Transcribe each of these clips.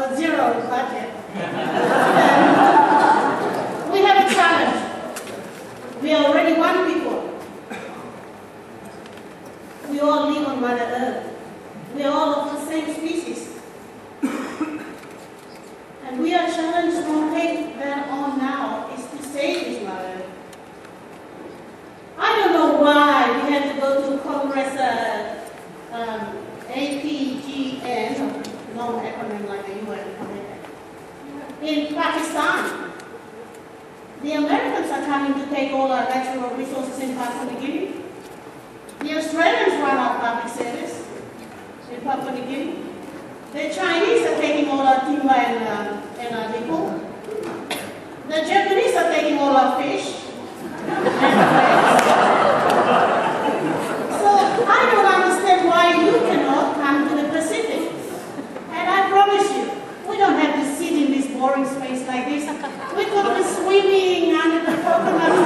or zero budget. We have a challenge. We are already one people. We all live on Mother Earth. We are all of the same species. And we are challenged more than on now is to save this Mother Earth. I don't know why we had to go to Congress, Apgn, long acronym like the UN, in Pakistan. The Americans are coming to take all our natural resources in Papua New Guinea. The Australians run our public service in Papua New Guinea. The Chinese are taking all our timber and our nickel. The Japanese are taking all our fish. So I don't understand why you cannot come to the Pacific. And I promise you, we don't have to sit in this boring space like this. We could be swimming under the coconut trees.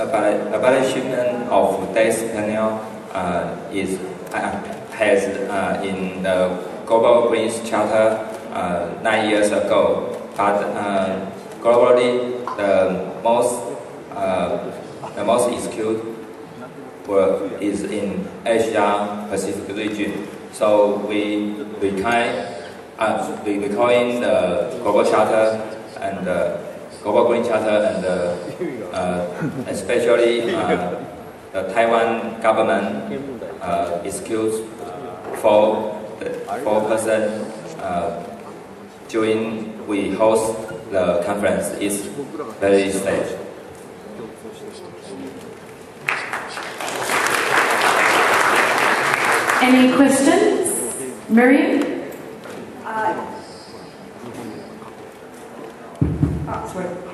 The abolishment of death penalty has in the Global Greens Charter 9 years ago, but globally the most executed is in Asia Pacific region. So we call in the Global Charter and Global Green Charter and especially the Taiwan government executes 4% during we host the conference. It's very safe. Any questions? Miriam?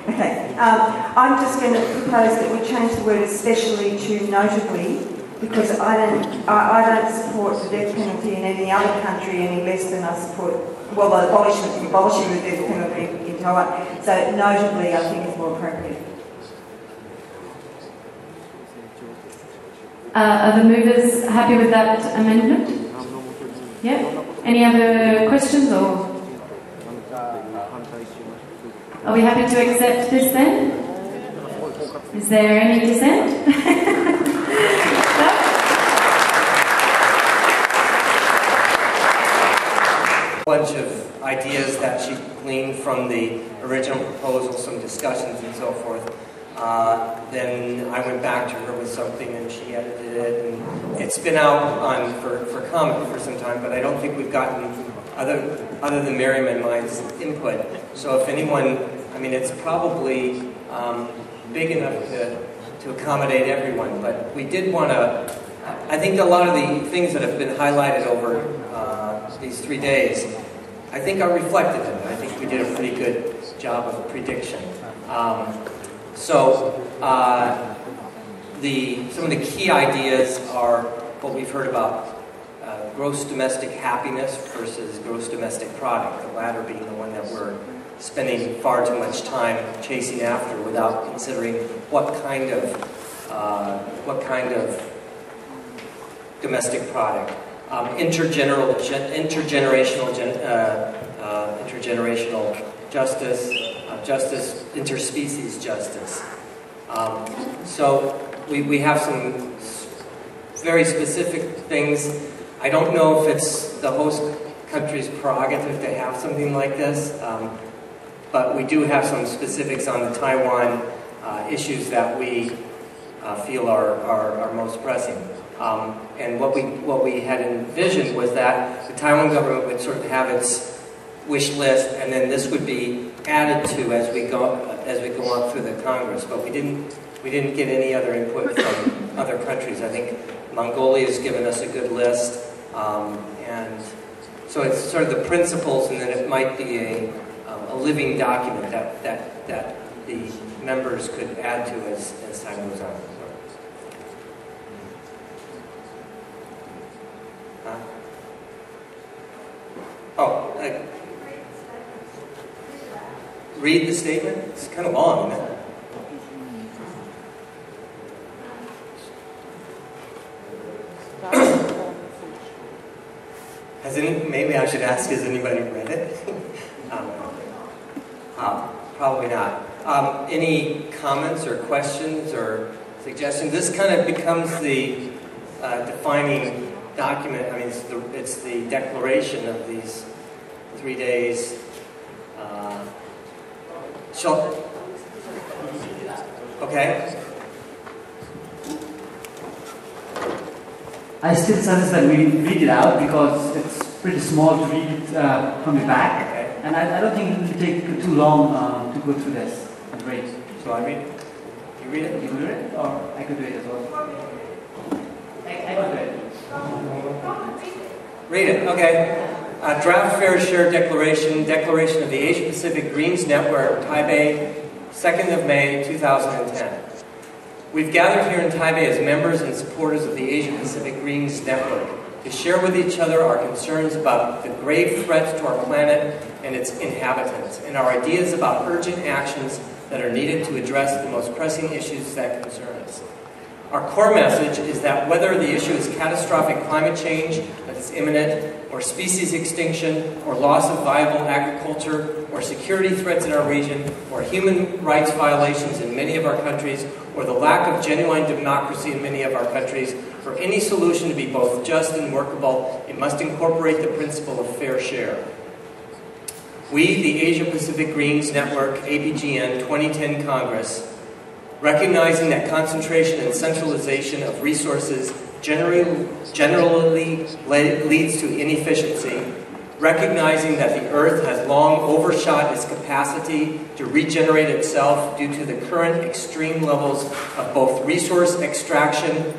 Okay. I'm just going to propose that we change the word especially to notably, because I don't support the death penalty in any other country any less than I support, well, the abolishing the death penalty in Taiwan. So notably, I think is more appropriate. Are the movers happy with that amendment? Yeah. Any other questions or? Are we happy to accept this then? Is there any dissent? Bunch of ideas that she gleaned from the original proposal, some discussions and so forth. Then I went back to her with something and she edited it, and it's been out for comment for some time, but I don't think we've gotten other than Miriam and mine's input. So if anyone, I mean, it's probably big enough to accommodate everyone, but we did want to, I think a lot of the things that have been highlighted over these 3 days, I think are reflected in it. I think we did a pretty good job of prediction. Some of the key ideas are what we've heard about gross domestic happiness versus gross domestic product, the latter being the one that we're spending far too much time chasing after without considering what kind of domestic product. Intergenerational justice, interspecies justice. So we have some very specific things. I don't know if it's the host country's prerogative to have something like this, but we do have some specifics on the Taiwan issues that we feel are most pressing. And what we had envisioned was that the Taiwan government would sort of have its wish list, and then this would be added to as we go on through the Congress. But we didn't get any other input from other countries. I think Mongolia has given us a good list, and so it's sort of the principles, and then it might be a living document that the members could add to as time goes on. Read the statement? It's kind of long, isn't it? Maybe I should ask, has anybody read it? Probably not. Any comments or questions or suggestions? This kind of becomes the defining document. I mean, it's the declaration of these 3 days. Okay. I still suggest that we read it out because it's pretty small to read it from the back. Okay. And I don't think it will take too long to go through this and read. So I read it? You read it? You read it? Or I could do it as well? I could do it. Read it, okay. Draft Fair Share Declaration of the Asia Pacific Greens Network, Taipei, 2nd of May, 2010. We've gathered here in Taipei as members and supporters of the Asia Pacific Greens Network to share with each other our concerns about the grave threats to our planet and its inhabitants, and our ideas about urgent actions that are needed to address the most pressing issues that concern us. Our core message is that whether the issue is catastrophic climate change that is imminent, or species extinction, or loss of viable agriculture, or security threats in our region, or human rights violations in many of our countries, or the lack of genuine democracy in many of our countries, for any solution to be both just and workable, it must incorporate the principle of fair share. We, the Asia Pacific Greens Network, Apgn 2010 Congress, recognizing that concentration and centralization of resources generally leads to inefficiency, recognizing that the Earth has long overshot its capacity to regenerate itself due to the current extreme levels of both resource extraction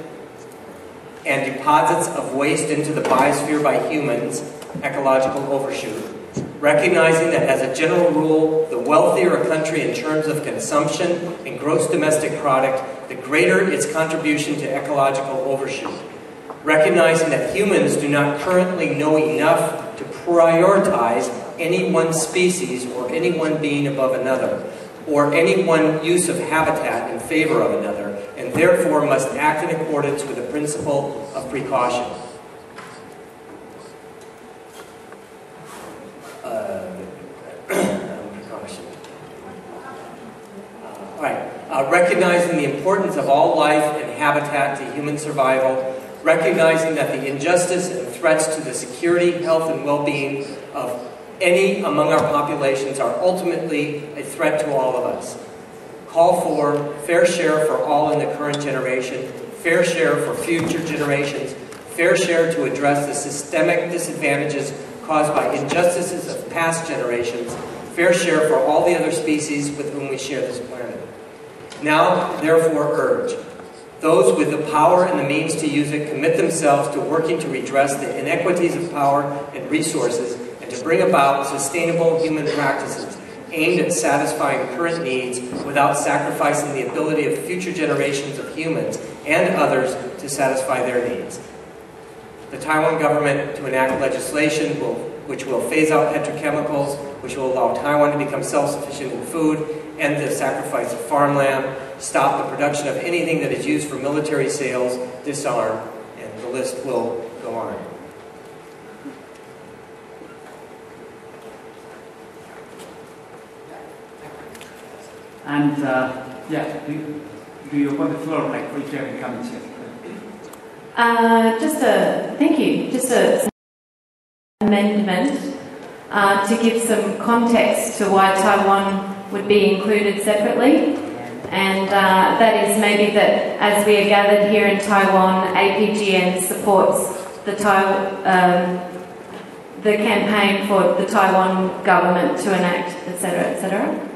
and deposits of waste into the biosphere by humans, ecological overshoot, recognizing that as a general rule, the wealthier a country in terms of consumption and gross domestic product, the greater its contribution to ecological overshoot. Recognizing that humans do not currently know enough to prioritize any one species or any one being above another, or any one use of habitat in favor of another, and therefore must act in accordance with the principle of precaution. Recognizing the importance of all life and habitat to human survival, recognizing that the injustice and threats to the security, health, and well-being of any among our populations are ultimately a threat to all of us. Call for fair share for all in the current generation, fair share for future generations, fair share to address the systemic disadvantages caused by injustices of past generations, fair share for all the other species with whom we share this planet. Now, therefore, urge those with the power and the means to use it commit themselves to working to redress the inequities of power and resources and to bring about sustainable human practices aimed at satisfying current needs without sacrificing the ability of future generations of humans and others to satisfy their needs. The Taiwan government to enact legislation which will phase out petrochemicals, which will allow Taiwan to become self-sufficient in food, end the sacrifice of farmland, stop the production of anything that is used for military sales, disarm, and the list will go on. And do you want the floor, like, for if you have any comments here? Thank you. Just an amendment to give some context to why Taiwan would be included separately, and that is maybe that as we are gathered here in Taiwan, Apgn supports the campaign for the Taiwan government to enact, etc., etc.